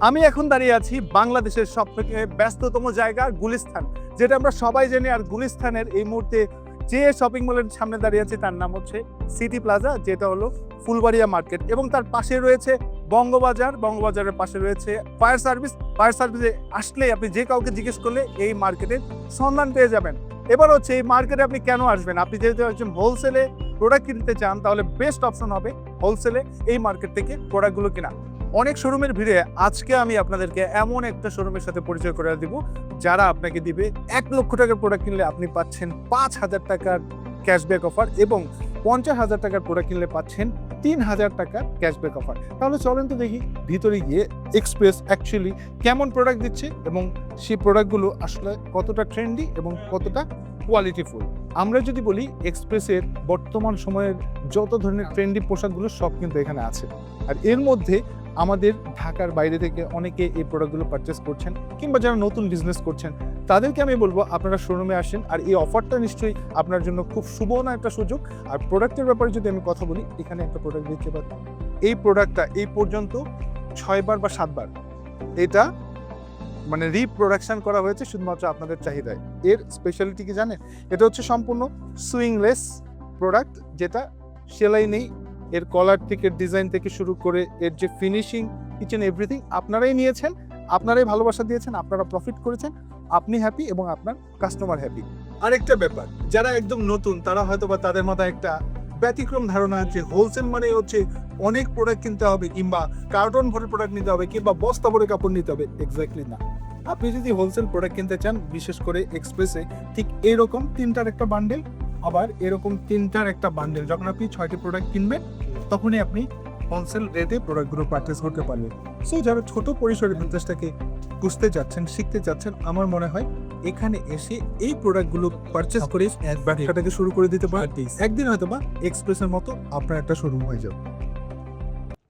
আমি এখন দাঁড়িয়ে আছি বাংলাদেশের সবথেকে ব্যস্ততম জায়গা গুলিস্তান, যেটা আমরা সবাই জানি। আর গুলিস্তানের এই মুহূর্তে যে শপিং মলের সামনে দাঁড়িয়ে আছে তার নাম হচ্ছে সিটি প্লাজা, যেটা হলো ফুলবাড়িয়া মার্কেট, এবং তার পাশে রয়েছে বঙ্গবাজার। বঙ্গবাজারের পাশে রয়েছে ফায়ার সার্ভিস। ফায়ার সার্ভিসে আসলেই আপনি যে কাউকে জিজ্ঞেস করলে এই মার্কেটের সন্ধান পেয়ে যাবেন। এবার হচ্ছে এই মার্কেটে আপনি কেন আসবেন? আপনি যেহেতু একজন হোলসেলে প্রোডাক্ট কিনতে চান, তাহলে বেস্ট অপশন হবে হোলসেলে এই মার্কেট থেকে প্রোডাক্টগুলো কেনা। অনেক শোরুমের ভিড়ে আজকে আমি আপনাদেরকে এমন একটা শোরুমের সাথে পরিচয় করে দিব, যারা আপনাকে দিবে 1 লক্ষ টাকার প্রোডাক্ট কিনলে আপনি পাচ্ছেন 5,000 টাকার ক্যাশব্যাক অফার, এবং 50,000 টাকার প্রোডাক্ট কিনলে পাচ্ছেন 3,000 টাকার ক্যাশব্যাক অফার। তাহলে চলেন তো দেখি ভিতরে গিয়ে এক্সপ্রেস অ্যাকচুয়ালি কেমন প্রোডাক্ট দিচ্ছে, এবং সেই প্রোডাক্টগুলো আসলে কতটা ট্রেন্ডি এবং কতটা কোয়ালিটিফুল। আমরা যদি বলি, এক্সপ্রেসের বর্তমান সময়ের যত ধরনের ট্রেন্ডি পোশাকগুলো সব কিন্তু এখানে আছে। আর এর মধ্যে আমাদের ঢাকার বাইরে থেকে অনেকে এই প্রোডাক্টগুলো পারচেস করছেন, কিংবা যারা নতুন বিজনেস করছেন তাদেরকে আমি বলবো আপনারা শোরুমে আসেন। আর এই অফারটা নিশ্চয়ই আপনার জন্য খুব সুবর্ণ একটা সুযোগ। আর প্রোডাক্টের ব্যাপারে যদি আমি কথা বলি, এখানে একটা প্রোডাক্ট দেখতে পাচ্ছি। এই প্রোডাক্টটা এই পর্যন্ত 6বার বা 7বার এটা মানে রিপ্রোডাকশন করা হয়েছে শুধুমাত্র আপনাদের চাহিদায়। এর স্পেশালিটি কি জানেন? এটা হচ্ছে সম্পূর্ণ সুইংলেস প্রোডাক্ট, যেটা সেলাই নেই। এর কলার থেকে ডিজাইন থেকে শুরু করে এর যে ফিনিশিং, ইচ এন্ড এভরিথিং আপনারাই নিয়েছেন, আপনারাই ভালোবাসা দিয়েছেন, আপনারা প্রফিট করেছেন, আপনি হ্যাপি এবং আপনার কাস্টমার হ্যাপি। আরেকটা ব্যাপার, যারা একদম নতুন তারা হয়তো বা তাদের মাথায় একটা ব্যতিক্রম ধারণা আছে, হোলসেল মানে হচ্ছে অনেক প্রোডাক্ট কিনতে হবে, কিংবা কার্টন ভরে প্রোডাক্ট নিতে হবে, কিংবা বস্তা ভরে কাপড় নিতে হবে। এক্স্যাক্টলি না। আপনি যদি হোলসেল প্রোডাক্ট কিনতে চান, বিশেষ করে এক্সপ্রেসে ঠিক এরকম 3টার একটা বান্ডেল, আবার এরকম 3টার একটা বান্ডেল, যখন আপনি 6টি প্রোডাক্ট কিনবেন তখনই আপনি হোলসেল রেটে প্রোডাক্টগুলো পারচেস করতে পারবেন। সো যারা ছোট পরিসরে বিজনেসটাকে বুঝতে যাচ্ছেন, শিখতে যাচ্ছেন, আমার মনে হয় এখানে এসে এই প্রোডাক্টগুলো পারচেস করে ব্যবসাটাকে শুরু করে দিতে পারেন। একদিন হয়তো বা এক্সপ্রেসের মতো আপনার একটা শোরুম হয়ে যাবে।